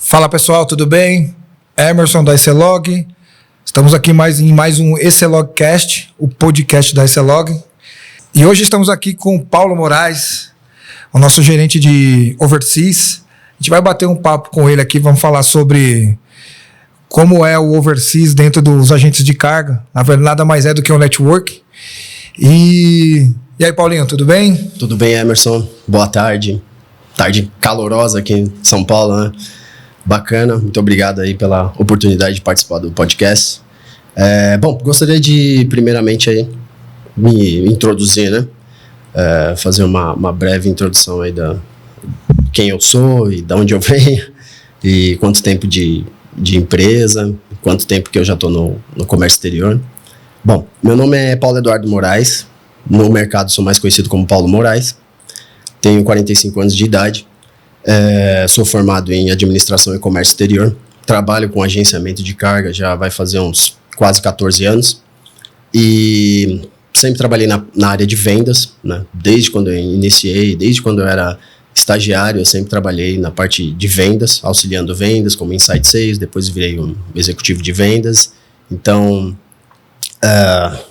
Fala pessoal, tudo bem? Emerson da Ecelog. Estamos aqui em mais um Ecelogcast, o podcast da Ecelog. E hoje estamos aqui com o Paulo Moraes, o nosso gerente de Overseas. A gente vai bater um papo com ele aqui, vamos falar sobre como é o Overseas dentro dos agentes de carga. Na verdade, nada mais é do que um network. E aí, Paulinho, tudo bem? Tudo bem, Emerson. Boa tarde. Tarde calorosa aqui em São Paulo, né? Bacana. Muito obrigado aí pela oportunidade de participar do podcast. Bom, gostaria de, primeiramente, aí, me introduzir, né? Fazer uma breve introdução aí da quem eu sou e de onde eu venho e quanto tempo de empresa, quanto tempo que eu já estou no comércio exterior. Bom, meu nome é Paulo Eduardo Moraes. No mercado sou mais conhecido como Paulo Moraes. Tenho 45 anos de idade. Sou formado em administração e comércio exterior. Trabalho com agenciamento de carga já vai fazer uns quase 14 anos. E sempre trabalhei na área de vendas, né? Desde quando eu iniciei, desde quando eu era estagiário, eu sempre trabalhei na parte de vendas, auxiliando vendas, como Inside Sales, depois virei um executivo de vendas. Então,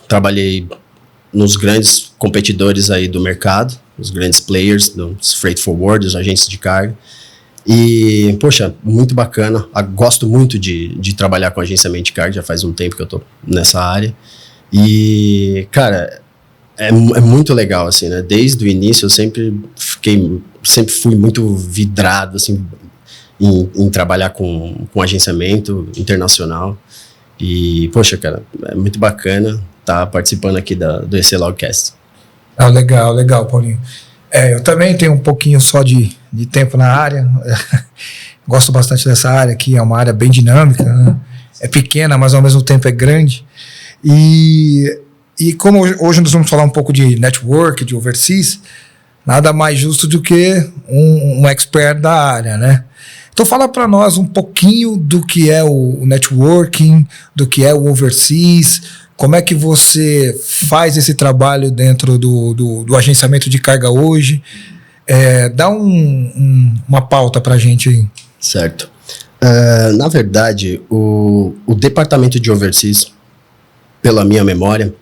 trabalhei nos grandes competidores aí do mercado, os grandes players, dos freight forwarders, agentes de carga. E, poxa, muito bacana. Gosto muito de trabalhar com agenciamento de carga, já faz um tempo que eu tô nessa área. E, cara, é muito legal, assim, né? Desde o início eu sempre fui muito vidrado, assim, em trabalhar com agenciamento internacional. E, poxa, cara, é muito bacana estar participando aqui do Ecelogcast. Legal, Paulinho. Eu também tenho um pouquinho só de tempo na área. Gosto bastante dessa área aqui, é uma área bem dinâmica, né? É pequena, mas ao mesmo tempo é grande. E como hoje nós vamos falar um pouco de network, de overseas, nada mais justo do que um expert da área, né? Então fala para nós um pouquinho do que é o networking, do que é o overseas, como é que você faz esse trabalho dentro do agenciamento de carga hoje. Dá uma pauta para a gente aí. Certo. Na verdade, o departamento de overseas, pela minha memória,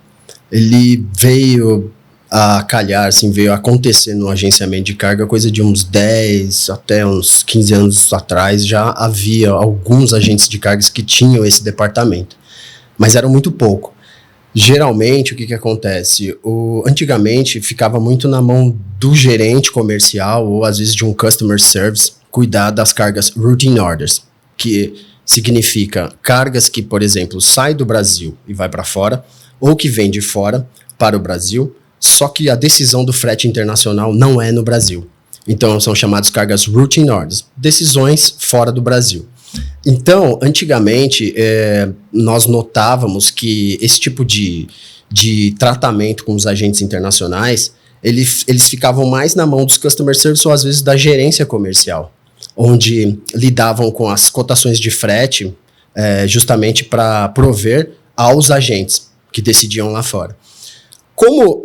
ele veio a calhar, assim, veio a acontecer no agenciamento de carga, coisa de uns 10 até uns 15 anos atrás, já havia alguns agentes de cargas que tinham esse departamento, mas eram muito pouco. Geralmente, o que acontece? Antigamente, ficava muito na mão do gerente comercial ou, às vezes, de um customer service, cuidar das cargas routine orders, que significa cargas que, por exemplo, saem do Brasil e vai para fora, ou que vem de fora para o Brasil, só que a decisão do frete internacional não é no Brasil. Então, são chamadas cargas routine orders, decisões fora do Brasil. Então, antigamente, nós notávamos que esse tipo de tratamento com os agentes internacionais, eles ficavam mais na mão dos customer service ou, às vezes, da gerência comercial, onde lidavam com as cotações de frete justamente para prover aos agentes que decidiam lá fora. Como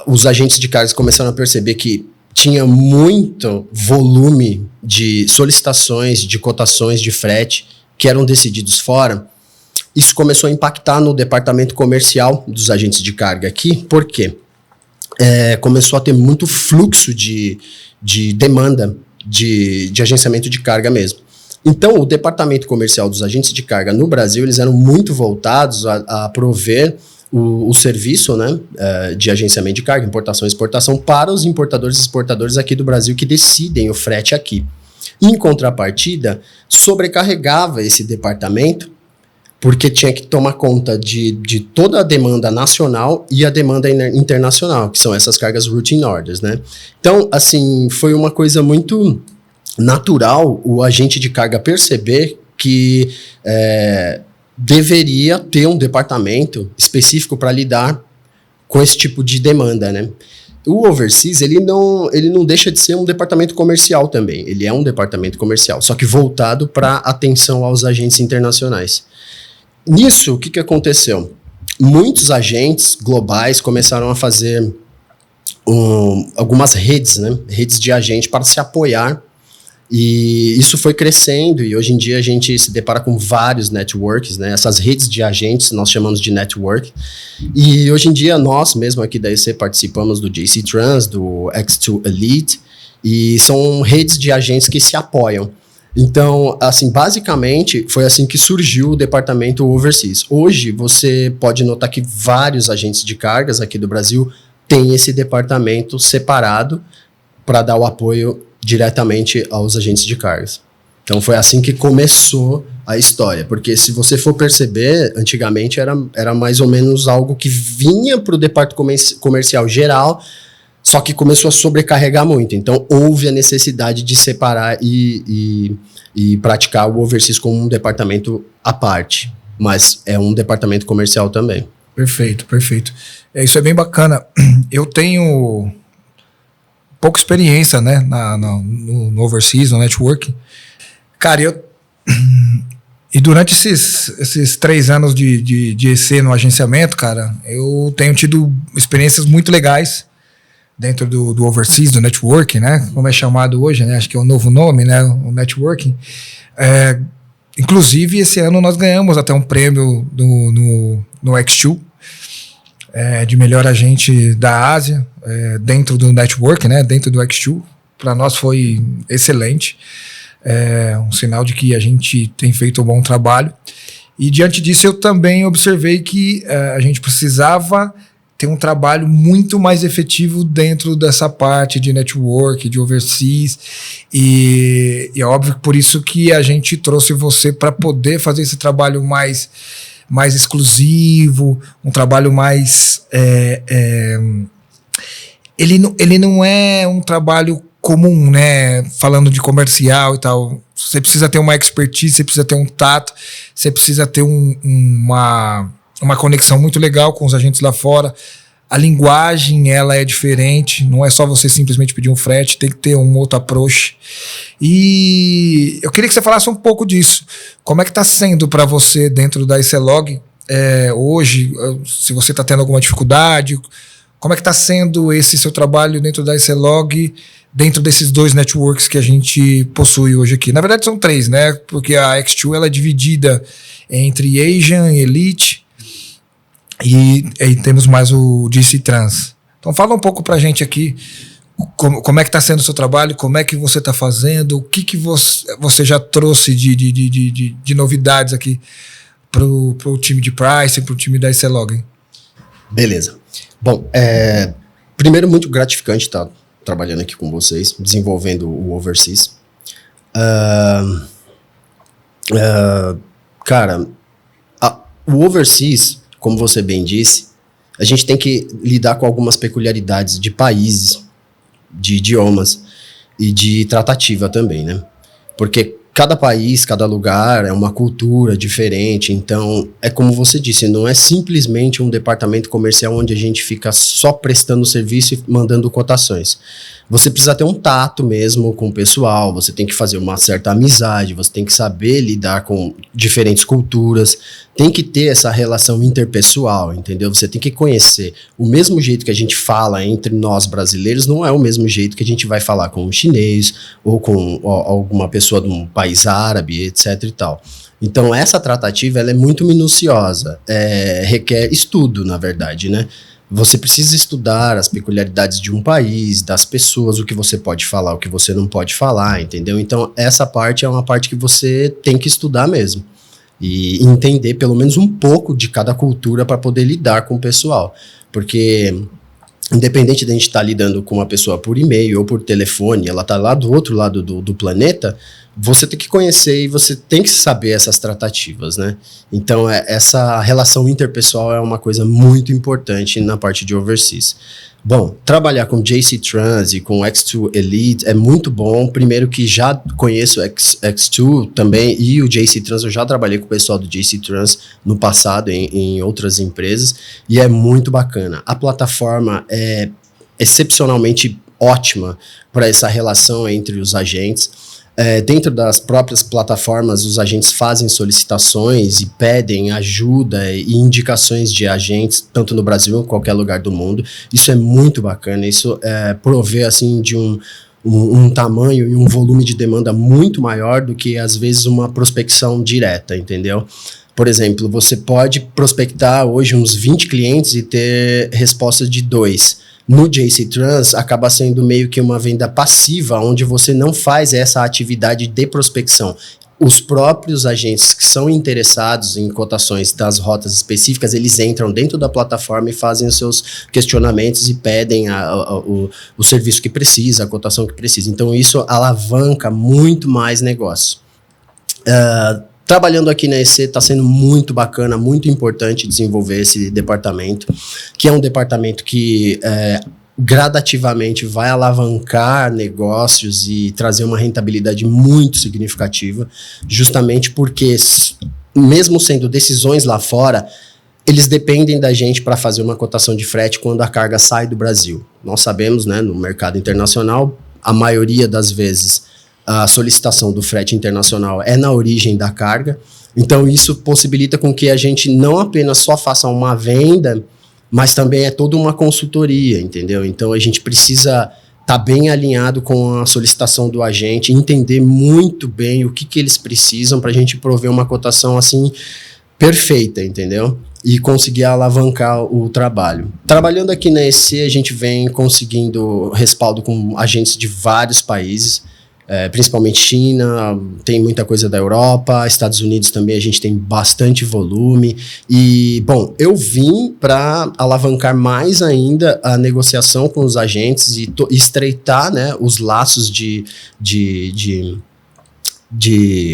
os agentes de cargas começaram a perceber que tinha muito volume de solicitações, de cotações de frete que eram decididos fora, isso começou a impactar no departamento comercial dos agentes de carga aqui. Por quê? Começou a ter muito fluxo de demanda de agenciamento de carga mesmo. Então, o departamento comercial dos agentes de carga no Brasil, eles eram muito voltados a prover o serviço, né, de agenciamento de carga, importação e exportação para os importadores e exportadores aqui do Brasil que decidem o frete aqui. Em contrapartida, sobrecarregava esse departamento porque tinha que tomar conta de toda a demanda nacional e a demanda internacional, que são essas cargas routine orders, né? Então, assim, foi uma coisa muito natural o agente de carga perceber que deveria ter um departamento específico para lidar com esse tipo de demanda, né? O Overseas, ele não deixa de ser um departamento comercial também. Ele é um departamento comercial, só que voltado para atenção aos agentes internacionais. Nisso, o que aconteceu? Muitos agentes globais começaram a fazer algumas redes, né? Redes de agente para se apoiar E isso foi crescendo e hoje em dia a gente se depara com vários networks, né? Essas redes de agentes nós chamamos de network. E hoje em dia nós mesmo aqui da EC participamos do JC Trans, do X2 Elite, e são redes de agentes que se apoiam. Então, assim, basicamente foi assim que surgiu o departamento Overseas. Hoje você pode notar que vários agentes de cargas aqui do Brasil têm esse departamento separado para dar o apoio diretamente aos agentes de cargas. Então foi assim que começou a história, porque se você for perceber, antigamente era mais ou menos algo que vinha para o departamento comercial geral, só que começou a sobrecarregar muito, então houve a necessidade de separar e praticar o Overseas como um departamento à parte, mas é um departamento comercial também. Perfeito, perfeito. Isso é bem bacana. Eu tenho pouca experiência, né, no Overseas, no networking. Cara, e durante esses 3 anos de EC no agenciamento, cara, eu tenho tido experiências muito legais dentro do Overseas, do networking, né, como é chamado hoje, né, acho que é o novo nome, né, o networking. Inclusive, esse ano nós ganhamos até um prêmio no X2, de melhor agente da Ásia, dentro do network, né, dentro do X2. Para nós foi excelente, um sinal de que a gente tem feito um bom trabalho. E diante disso eu também observei que a gente precisava ter um trabalho muito mais efetivo dentro dessa parte de network, de overseas, e é óbvio que por isso que a gente trouxe você para poder fazer esse trabalho mais exclusivo, um trabalho mais... Ele não é um trabalho comum, né? Falando de comercial e tal. Você precisa ter uma expertise, você precisa ter um tato, você precisa ter uma conexão muito legal com os agentes lá fora. A linguagem, ela é diferente, não é só você simplesmente pedir um frete, tem que ter um outro approach. E eu queria que você falasse um pouco disso. Como é que está sendo para você dentro da ICLog hoje? Se você está tendo alguma dificuldade, como é que está sendo esse seu trabalho dentro da ICLog, dentro desses 2 networks que a gente possui hoje aqui? Na verdade são 3, né? Porque a X2 ela é dividida entre Asian e Elite, e aí temos mais o JC Trans. Então fala um pouco pra gente aqui como é que está sendo o seu trabalho, como é que você está fazendo, o que você já trouxe de novidades aqui pro time de pricing, pro time da ICLog. Beleza. Bom, primeiro muito gratificante estar trabalhando aqui com vocês, desenvolvendo o Overseas. Cara, o Overseas, como você bem disse, a gente tem que lidar com algumas peculiaridades de países, de idiomas e de tratativa também, né? Porque cada país, cada lugar é uma cultura diferente, então é como você disse, não é simplesmente um departamento comercial onde a gente fica só prestando serviço e mandando cotações. Você precisa ter um tato mesmo com o pessoal, você tem que fazer uma certa amizade, você tem que saber lidar com diferentes culturas, tem que ter essa relação interpessoal, entendeu? Você tem que conhecer. O mesmo jeito que a gente fala entre nós brasileiros não é o mesmo jeito que a gente vai falar com um chinês ou com alguma pessoa de um país árabe, etc e tal. Então essa tratativa ela é muito minuciosa, requer estudo, na verdade, né? Você precisa estudar as peculiaridades de um país, das pessoas, o que você pode falar, o que você não pode falar, entendeu? Então, essa parte é uma parte que você tem que estudar mesmo. E entender pelo menos um pouco de cada cultura para poder lidar com o pessoal. Porque, independente de a gente estar lidando com uma pessoa por e-mail ou por telefone, ela está lá do outro lado do planeta, você tem que conhecer e você tem que saber essas tratativas, né? Então, essa relação interpessoal é uma coisa muito importante na parte de overseas. Bom, trabalhar com JC Trans e com X2 Elite é muito bom. Primeiro que já conheço o X2 também e o JC Trans, eu já trabalhei com o pessoal do JC Trans no passado em outras empresas e é muito bacana. A plataforma é excepcionalmente ótima para essa relação entre os agentes. Dentro das próprias plataformas, os agentes fazem solicitações e pedem ajuda e indicações de agentes, tanto no Brasil como em qualquer lugar do mundo. Isso é muito bacana, isso provê assim, de um tamanho e um volume de demanda muito maior do que, às vezes, uma prospecção direta, entendeu? Por exemplo, você pode prospectar hoje uns 20 clientes e ter resposta de 2. No JC Trans, acaba sendo meio que uma venda passiva, onde você não faz essa atividade de prospecção. Os próprios agentes que são interessados em cotações das rotas específicas, eles entram dentro da plataforma e fazem os seus questionamentos e pedem o serviço que precisa, a cotação que precisa. Então, isso alavanca muito mais negócio. Trabalhando aqui na EC, está sendo muito bacana, muito importante desenvolver esse departamento, que é um departamento que gradativamente vai alavancar negócios e trazer uma rentabilidade muito significativa, justamente porque, mesmo sendo decisões lá fora, eles dependem da gente para fazer uma cotação de frete quando a carga sai do Brasil. Nós sabemos, né, no mercado internacional, a maioria das vezes a solicitação do frete internacional é na origem da carga, então isso possibilita com que a gente não apenas só faça uma venda, mas também é toda uma consultoria, entendeu? Então a gente precisa estar bem alinhado com a solicitação do agente, entender muito bem o que eles precisam para a gente prover uma cotação assim perfeita, entendeu? E conseguir alavancar o trabalho. Trabalhando aqui na EC, a gente vem conseguindo respaldo com agentes de vários países, principalmente China, tem muita coisa da Europa, Estados Unidos também a gente tem bastante volume. E, bom, eu vim para alavancar mais ainda a negociação com os agentes e estreitar, né, os laços de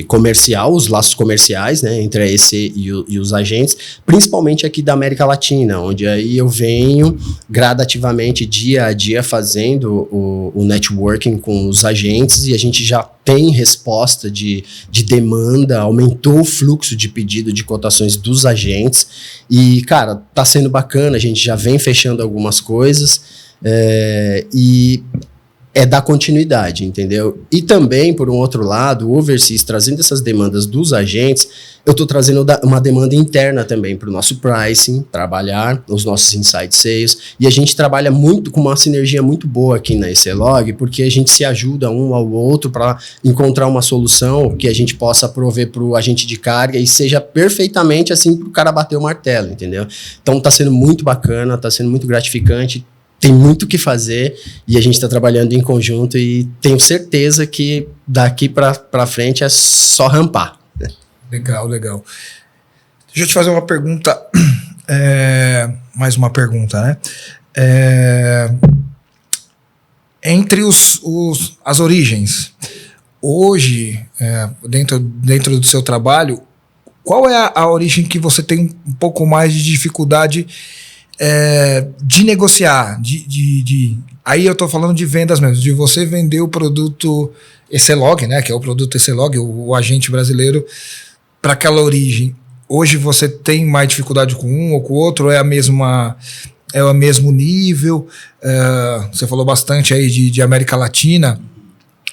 comercial, os laços comerciais, né, entre a EC e os agentes, principalmente aqui da América Latina, onde aí eu venho gradativamente, dia a dia, fazendo o networking com os agentes, e a gente já tem resposta de demanda, aumentou o fluxo de pedido de cotações dos agentes, e, cara, tá sendo bacana, a gente já vem fechando algumas coisas, e dar continuidade, entendeu? E também, por um outro lado, o Overseas, trazendo essas demandas dos agentes, eu estou trazendo uma demanda interna também para o nosso pricing, trabalhar os nossos inside sales, e a gente trabalha muito com uma sinergia muito boa aqui na ECLog, porque a gente se ajuda um ao outro para encontrar uma solução que a gente possa prover para o agente de carga e seja perfeitamente assim para o cara bater o martelo, entendeu? Então está sendo muito bacana, está sendo muito gratificante, tem muito o que fazer e a gente está trabalhando em conjunto e tenho certeza que daqui para frente é só rampar. Legal, legal. Deixa eu te fazer uma pergunta, mais uma pergunta, né? Entre as origens, hoje, dentro do seu trabalho, qual é a origem que você tem um pouco mais de dificuldade de negociar, aí eu estou falando de vendas mesmo, de você vender o produto ECLog, né, que é o produto ECLog, o agente brasileiro, para aquela origem. Hoje você tem mais dificuldade com um ou com o outro, é o mesmo nível? Você falou bastante aí de América Latina,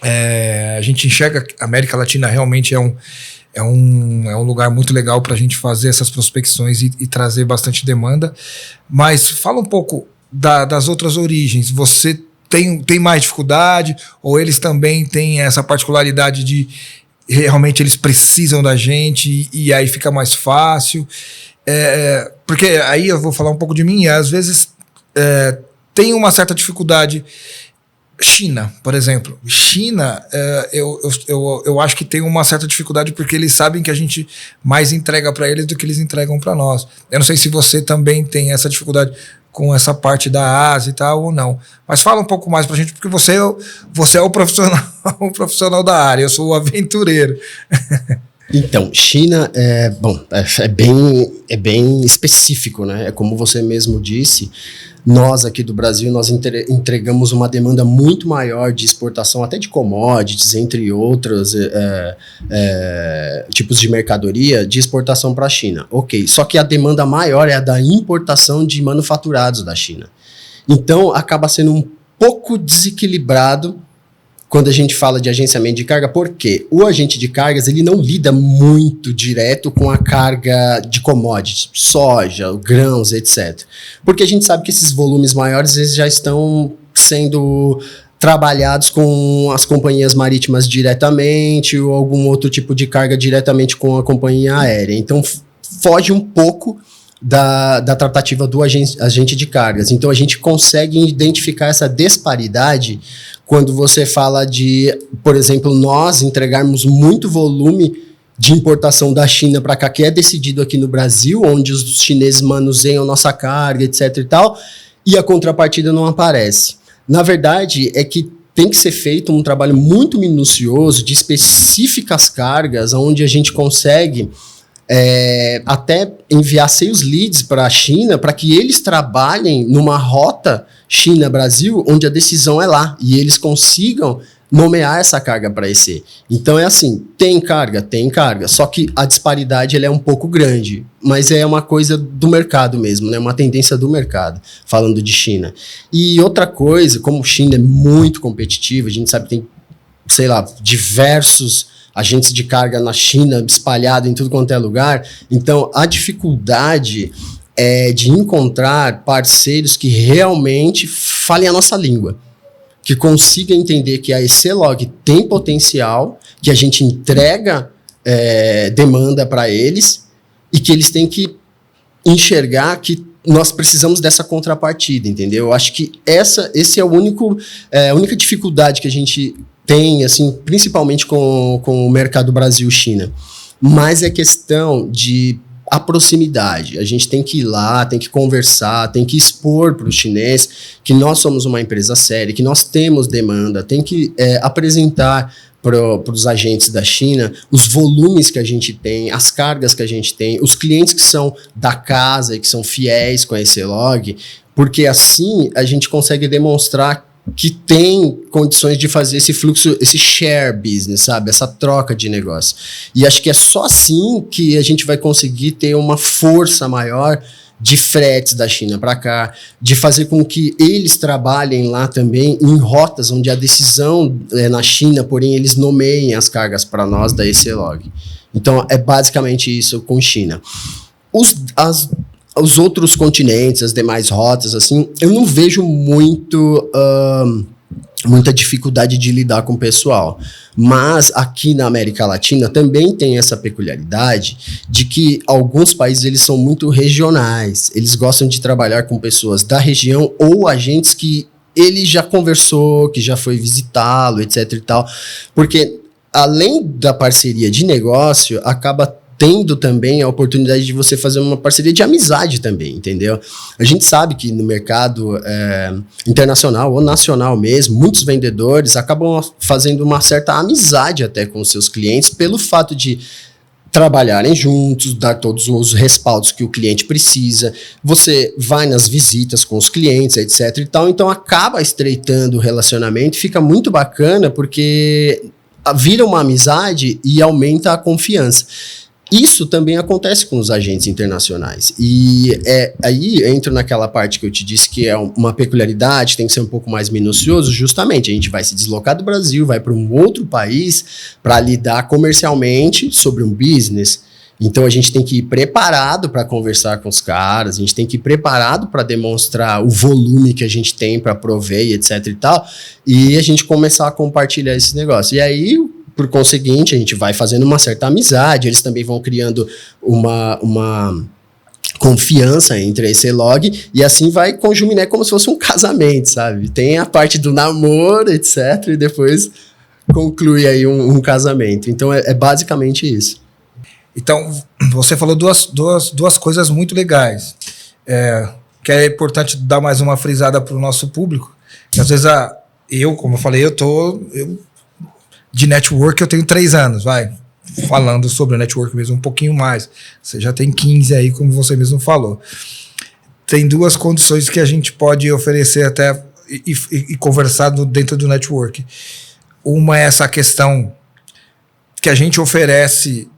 a gente enxerga que a América Latina realmente é um lugar muito legal para a gente fazer essas prospecções e trazer bastante demanda. Mas fala um pouco das outras origens. Você tem mais dificuldade ou eles também têm essa particularidade de realmente eles precisam da gente e aí fica mais fácil? Porque aí eu vou falar um pouco de mim. Às vezes tem uma certa dificuldade. China, por exemplo. China, eu acho que tem uma certa dificuldade porque eles sabem que a gente mais entrega para eles do que eles entregam para nós. Eu não sei se você também tem essa dificuldade com essa parte da Ásia e tal ou não. Mas fala um pouco mais para a gente, porque você é o profissional, o profissional da área, eu sou o aventureiro. Então, China é bem específico, né? É como você mesmo disse, nós aqui do Brasil, nós entregamos uma demanda muito maior de exportação, até de commodities, entre outros tipos de mercadoria, de exportação para a China. Ok, só que a demanda maior é a da importação de manufaturados da China. Então, acaba sendo um pouco desequilibrado quando a gente fala de agenciamento de carga, porque o agente de cargas ele não lida muito direto com a carga de commodities, soja, grãos, etc. Porque a gente sabe que esses volumes maiores eles já estão sendo trabalhados com as companhias marítimas diretamente ou algum outro tipo de carga diretamente com a companhia aérea. Então, foge um pouco da tratativa do agente de cargas. Então, a gente consegue identificar essa disparidade quando você fala de, por exemplo, nós entregarmos muito volume de importação da China para cá, que é decidido aqui no Brasil, onde os chineses manuseiam nossa carga, etc e tal, e a contrapartida não aparece. Na verdade, é que tem que ser feito um trabalho muito minucioso de específicas cargas, onde a gente consegue até enviar sales leads para a China, para que eles trabalhem numa rota China-Brasil, onde a decisão é lá, e eles consigam nomear essa carga para EC. Então é assim, tem carga, só que a disparidade ela é um pouco grande, mas é uma coisa do mercado mesmo, né? Uma tendência do mercado, falando de China. E outra coisa, como China é muito competitiva, a gente sabe que tem, sei lá, diversos agentes de carga na China espalhados em tudo quanto é lugar, então a dificuldade é de encontrar parceiros que realmente falem a nossa língua, que consiga entender que a ECLog tem potencial, que a gente entrega demanda para eles e que eles têm que enxergar que nós precisamos dessa contrapartida, entendeu? Eu acho que esse é a única dificuldade que a gente tem, assim, principalmente com o mercado Brasil-China. Mas é questão de a proximidade. A gente tem que ir lá, tem que conversar, tem que expor para o chinês que nós somos uma empresa séria, que nós temos demanda, tem que apresentar para os agentes da China os volumes que a gente tem, as cargas que a gente tem, os clientes que são da casa e que são fiéis com a ECLog, porque assim a gente consegue demonstrar que tem condições de fazer esse fluxo, esse share business, sabe? Essa troca de negócio. E acho que é só assim que a gente vai conseguir ter uma força maior de fretes da China para cá, de fazer com que eles trabalhem lá também em rotas onde a decisão é na China, porém eles nomeiem as cargas para nós da ECLog. Então é basicamente isso com China. Os outros continentes, as demais rotas, assim, eu não vejo muita dificuldade de lidar com o pessoal. Mas aqui na América Latina também tem essa peculiaridade de que alguns países eles são muito regionais. Eles gostam de trabalhar com pessoas da região ou agentes que ele já conversou, que já foi visitá-lo, etc e tal. Porque além da parceria de negócio, acaba tendo também a oportunidade de você fazer uma parceria de amizade também, entendeu? A gente sabe que no mercado internacional ou nacional mesmo, muitos vendedores acabam fazendo uma certa amizade até com os seus clientes pelo fato de trabalharem juntos, dar todos os respaldos que o cliente precisa, você vai nas visitas com os clientes, etc e tal, então acaba estreitando o relacionamento, fica muito bacana porque vira uma amizade e aumenta a confiança. Isso também acontece com os agentes internacionais. E aí entro naquela parte que eu te disse que é uma peculiaridade, tem que ser um pouco mais minucioso. Justamente, a gente vai se deslocar do Brasil, vai para um outro país para lidar comercialmente sobre um business. Então, a gente tem que ir preparado para conversar com os caras, a gente tem que ir preparado para demonstrar o volume que a gente tem para prover, etc e tal, e a gente começar a compartilhar esse negócio. E aí, por conseguinte, a gente vai fazendo uma certa amizade, eles também vão criando uma confiança entre a ECLog, e assim vai conjuminar como se fosse um casamento, sabe? Tem a parte do namoro, etc, e depois conclui aí um casamento. Então, é basicamente isso. Então, você falou duas coisas muito legais, que é importante dar mais uma frisada para o nosso público, que às vezes como eu falei, de network eu tenho 3 anos, falando sobre o network mesmo um pouquinho mais. Você já tem 15 aí, como você mesmo falou. Tem 2 condições que a gente pode oferecer até e conversar dentro do network. Uma é essa questão que a gente oferece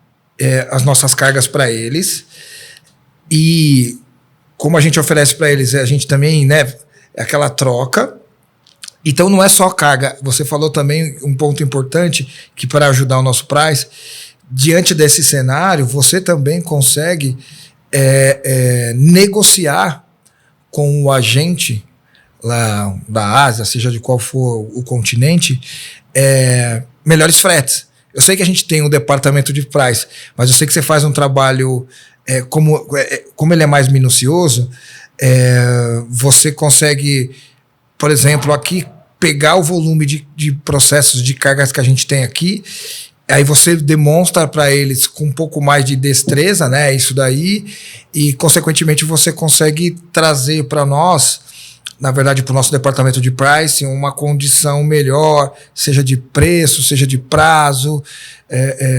as nossas cargas para eles, e como a gente oferece para eles, a gente também, é aquela troca. Então não é só carga, você falou também um ponto importante, que para ajudar o nosso price, diante desse cenário, você também consegue negociar com o agente lá da Ásia, seja de qual for o continente, melhores fretes. Eu sei que a gente tem um departamento de price, mas eu sei que você faz um trabalho, como ele é mais minucioso, você consegue, por exemplo, aqui pegar o volume de processos de cargas que a gente tem aqui, aí você demonstra para eles com um pouco mais de destreza, né, isso daí, e consequentemente você consegue trazer para nós, na verdade para o nosso departamento de pricing, uma condição melhor, seja de preço, seja de prazo,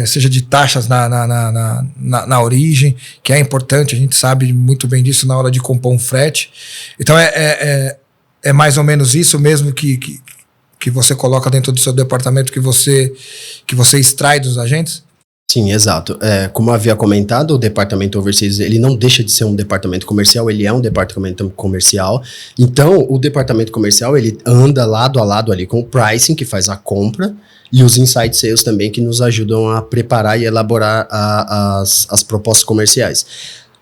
seja de taxas na origem, que é importante, a gente sabe muito bem disso na hora de compor um frete. Então é mais ou menos isso mesmo que você coloca dentro do seu departamento, que você extrai dos agentes? Sim, exato. Como eu havia comentado, o departamento overseas, ele não deixa de ser um departamento comercial, ele é um departamento comercial. Então, o departamento comercial, ele anda lado a lado ali com o pricing, que faz a compra, e os inside sales também, que nos ajudam a preparar e elaborar as propostas comerciais.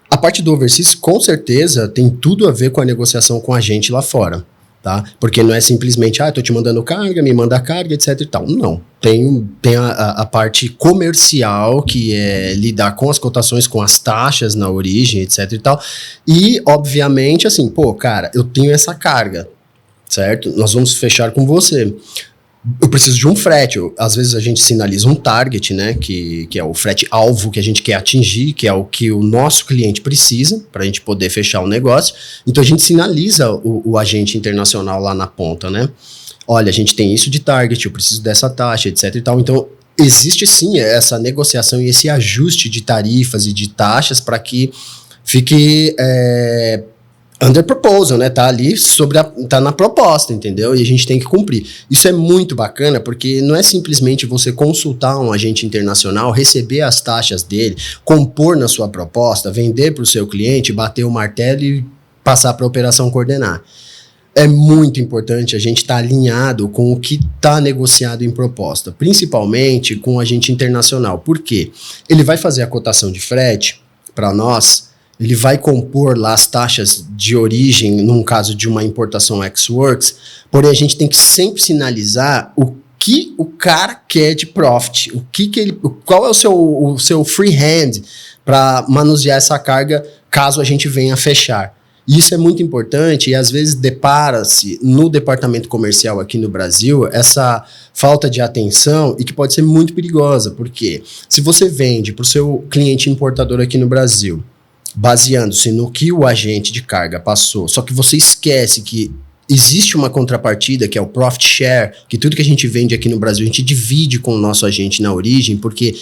A parte do overseas, com certeza, tem tudo a ver com a negociação com a gente lá fora. Tá? Porque não é simplesmente, tô te mandando carga, me manda a carga, etc e tal. Não. Tem a parte comercial, que é lidar com as cotações, com as taxas na origem, etc e tal. E, obviamente, assim, cara, eu tenho essa carga, certo? Nós vamos fechar com você. Eu preciso de um frete. Às vezes a gente sinaliza um target, né, que é o frete alvo que a gente quer atingir, que é o que o nosso cliente precisa para a gente poder fechar o negócio. Então a gente sinaliza o agente internacional lá na ponta, né? Olha, a gente tem isso de target, eu preciso dessa taxa, etc e tal. Então existe sim essa negociação e esse ajuste de tarifas e de taxas para que fique under proposal, né? Tá ali tá na proposta, entendeu? E a gente tem que cumprir. Isso é muito bacana, porque não é simplesmente você consultar um agente internacional, receber as taxas dele, compor na sua proposta, vender para o seu cliente, bater o martelo e passar para a operação coordenar. É muito importante a gente estar alinhado com o que está negociado em proposta, principalmente com o agente internacional. Por quê? Ele vai fazer a cotação de frete para nós. Ele vai compor lá as taxas de origem, num caso de uma importação ex-works, porém a gente tem que sempre sinalizar o que o cara quer de profit, qual é o seu free hand para manusear essa carga caso a gente venha fechar. Isso é muito importante e às vezes depara-se no departamento comercial aqui no Brasil essa falta de atenção e que pode ser muito perigosa, porque se você vende para o seu cliente importador aqui no Brasil, baseando-se no que o agente de carga passou, só que você esquece que existe uma contrapartida, que é o profit share, que tudo que a gente vende aqui no Brasil, a gente divide com o nosso agente na origem, porque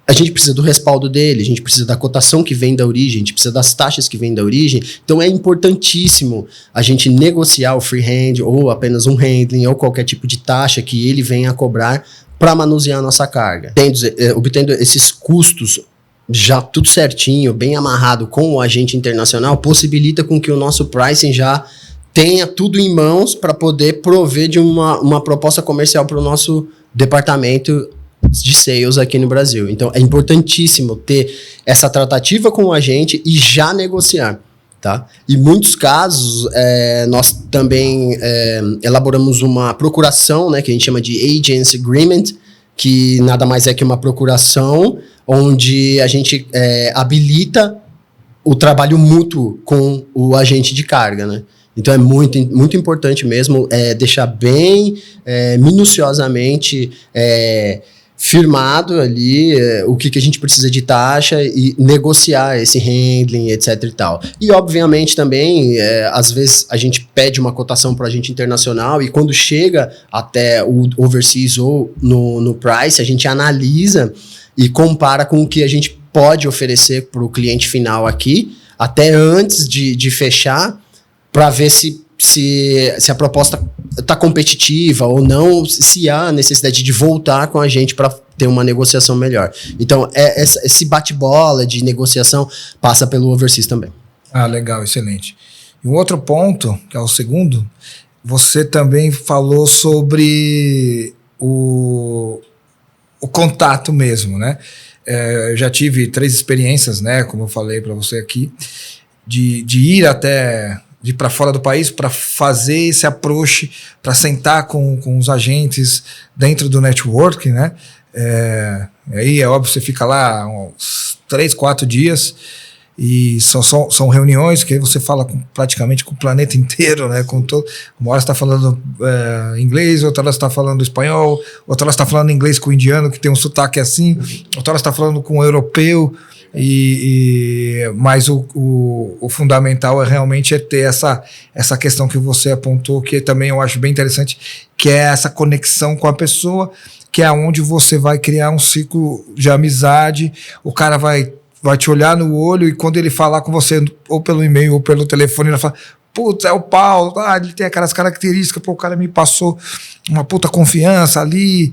a gente precisa do respaldo dele, a gente precisa da cotação que vem da origem, a gente precisa das taxas que vêm da origem, então é importantíssimo a gente negociar o free hand, ou apenas um handling, ou qualquer tipo de taxa que ele venha a cobrar para manusear a nossa carga. Obtendo esses custos já tudo certinho, bem amarrado com o agente internacional, possibilita com que o nosso pricing já tenha tudo em mãos para poder prover de uma proposta comercial para o nosso departamento de sales aqui no Brasil. Então é importantíssimo ter essa tratativa com o agente e já negociar. Tá? Em muitos casos, nós também elaboramos uma procuração, né, que a gente chama de Agency Agreement, que nada mais é que uma procuração onde a gente habilita o trabalho mútuo com o agente de carga, né? Então é muito, muito importante mesmo deixar bem minuciosamente firmado ali o que a gente precisa de taxa e negociar esse handling, etc e tal. E obviamente também, às vezes a gente pede uma cotação para o agente internacional e quando chega até o overseas ou no price, a gente analisa e compara com o que a gente pode oferecer para o cliente final aqui, até antes de fechar, para ver se a proposta está competitiva ou não, se há necessidade de voltar com a gente para ter uma negociação melhor. Então, esse bate-bola de negociação passa pelo overseas também. Ah, legal, excelente. E um outro ponto, que é o segundo, você também falou sobre o contato mesmo, né? Eu já tive 3 experiências, né, como eu falei para você aqui, de ir até de ir para fora do país para fazer esse approach, para sentar com os agentes dentro do network, né? Aí é óbvio, você fica lá uns 3, 4 dias e são reuniões que você fala praticamente com o planeta inteiro, né? Uma hora você está falando inglês, outra hora você está falando espanhol, outra hora você está falando inglês com o indiano que tem um sotaque assim, outra hora você está falando com o europeu. Mas o fundamental é realmente ter essa questão que você apontou, que também eu acho bem interessante, que é essa conexão com a pessoa, que é onde você vai criar um ciclo de amizade, o cara vai te olhar no olho e quando ele falar com você, ou pelo e-mail ou pelo telefone, ele vai falar, putz, é o Paulo, ele tem aquelas características, o cara me passou uma puta confiança ali,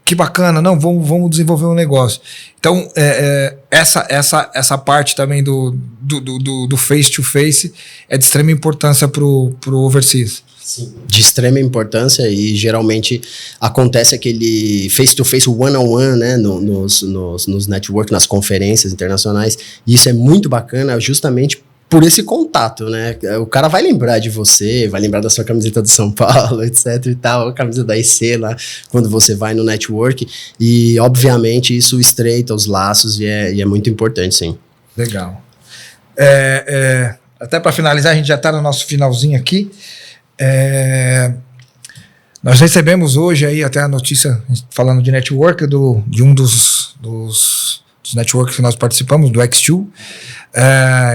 que bacana, não, vamos desenvolver um negócio. Então, essa parte também do face-to-face é de extrema importância pro overseas. Sim. De extrema importância e geralmente acontece aquele face-to-face, one-on-one, né, nos network, nas conferências internacionais, e isso é muito bacana justamente por esse contato, né? O cara vai lembrar de você, vai lembrar da sua camiseta do São Paulo, etc e tal, a camisa da IC lá, quando você vai no network, e obviamente isso estreita os laços e é muito importante, sim. Legal. Até para finalizar, a gente já está no nosso finalzinho aqui. Nós recebemos hoje aí até a notícia falando de network de um dos networks que nós participamos, do X2.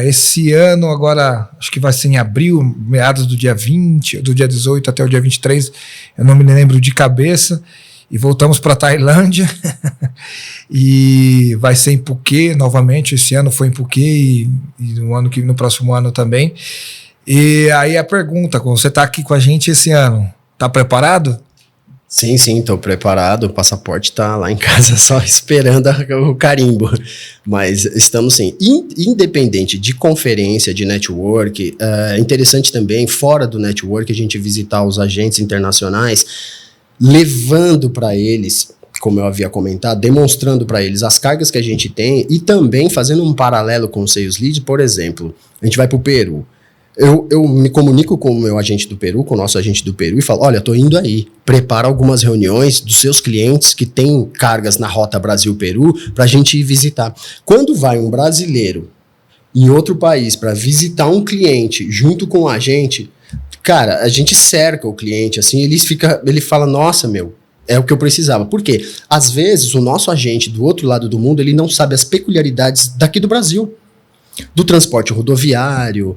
Esse ano agora, acho que vai ser em abril, meados do dia 20, do dia 18 até o dia 23, eu não me lembro de cabeça, e voltamos para a Tailândia, e vai ser em Phuket novamente, esse ano foi em Phuket, e no próximo ano também. E aí a pergunta, você está aqui com a gente esse ano, está preparado? Sim, estou preparado, o passaporte está lá em casa só esperando o carimbo, mas estamos sim, independente de conferência, de network, é interessante também, fora do network, a gente visitar os agentes internacionais, levando para eles, como eu havia comentado, demonstrando para eles as cargas que a gente tem e também fazendo um paralelo com o Sales Lead, por exemplo, a gente vai para o Peru. Eu me comunico com o meu agente do Peru, com o nosso agente do Peru e falo, olha, estou indo aí, prepara algumas reuniões dos seus clientes que têm cargas na rota Brasil-Peru para a gente ir visitar. Quando vai um brasileiro em outro país para visitar um cliente junto com a gente, cara, a gente cerca o cliente, assim, ele fala, nossa, meu, é o que eu precisava. Por quê? Às vezes o nosso agente do outro lado do mundo, ele não sabe as peculiaridades daqui do Brasil. Do transporte rodoviário,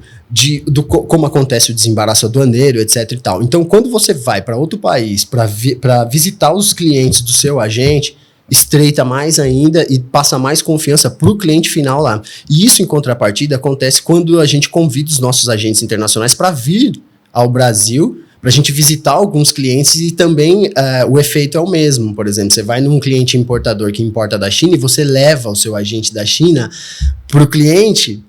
como acontece o desembaraço aduaneiro, etc e tal. Então, quando você vai para outro país para visitar os clientes do seu agente, estreita mais ainda e passa mais confiança para o cliente final lá. E isso, em contrapartida, acontece quando a gente convida os nossos agentes internacionais para vir ao Brasil, para a gente visitar alguns clientes e também o efeito é o mesmo. Por exemplo, você vai num cliente importador que importa da China e você leva o seu agente da China para o cliente,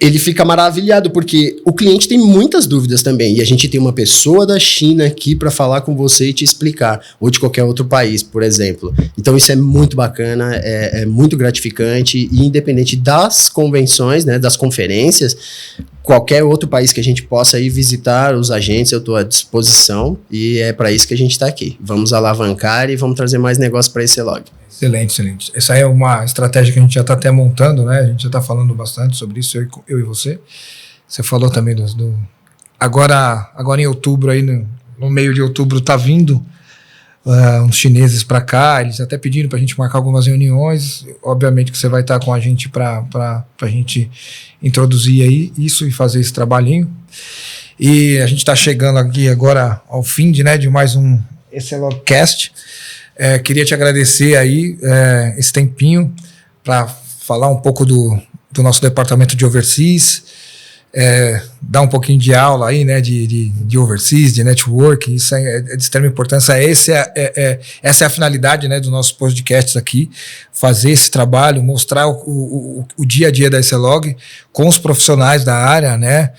ele fica maravilhado, porque o cliente tem muitas dúvidas também, e a gente tem uma pessoa da China aqui para falar com você e te explicar, ou de qualquer outro país, por exemplo. Então isso é muito bacana, é muito gratificante, e independente das convenções, né, das conferências, qualquer outro país que a gente possa ir visitar os agentes, eu estou à disposição, e é para isso que a gente está aqui. Vamos alavancar e vamos trazer mais negócio para esse log. Excelente, excelente. Essa é uma estratégia que a gente já está até montando, né? A gente já está falando bastante sobre isso, eu e você. Você falou também Agora em outubro, aí no meio de outubro, tá vindo uns chineses para cá, eles até pediram para a gente marcar algumas reuniões. Obviamente que você vai estar com a gente para a gente introduzir aí isso e fazer esse trabalhinho. E a gente está chegando aqui agora ao fim de mais um Excelogcast. Queria te agradecer aí esse tempinho para falar um pouco do nosso departamento de overseas, dar um pouquinho de aula aí, né, de overseas, de network. Isso é de extrema importância. Essa é a finalidade, né, dos nossos podcasts aqui, fazer esse trabalho, mostrar o dia a dia da Excelog com os profissionais da área, né,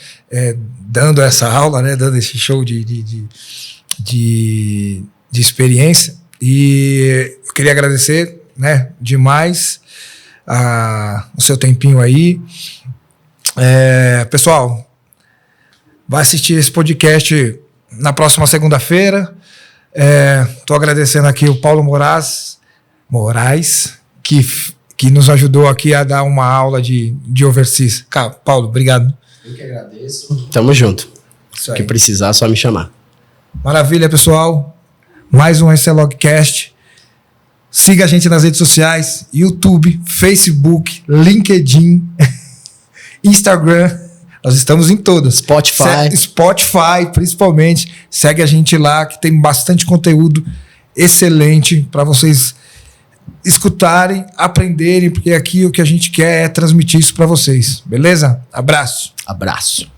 dando essa aula, né, dando esse show de experiência. E eu queria agradecer, né, demais o seu tempinho aí. Pessoal, vai assistir esse podcast na próxima segunda-feira. Estou agradecendo aqui o Paulo Moraes, que nos ajudou aqui a dar uma aula de overseas. Paulo, obrigado. Eu que agradeço. Tamo junto. O que precisar, é só me chamar. Maravilha, pessoal. Mais um ECLogcast. Siga a gente nas redes sociais, YouTube, Facebook, LinkedIn, Instagram. Nós estamos em todas. Spotify, principalmente. Segue a gente lá, que tem bastante conteúdo excelente para vocês escutarem, aprenderem, porque aqui o que a gente quer é transmitir isso para vocês. Beleza? Abraço. Abraço.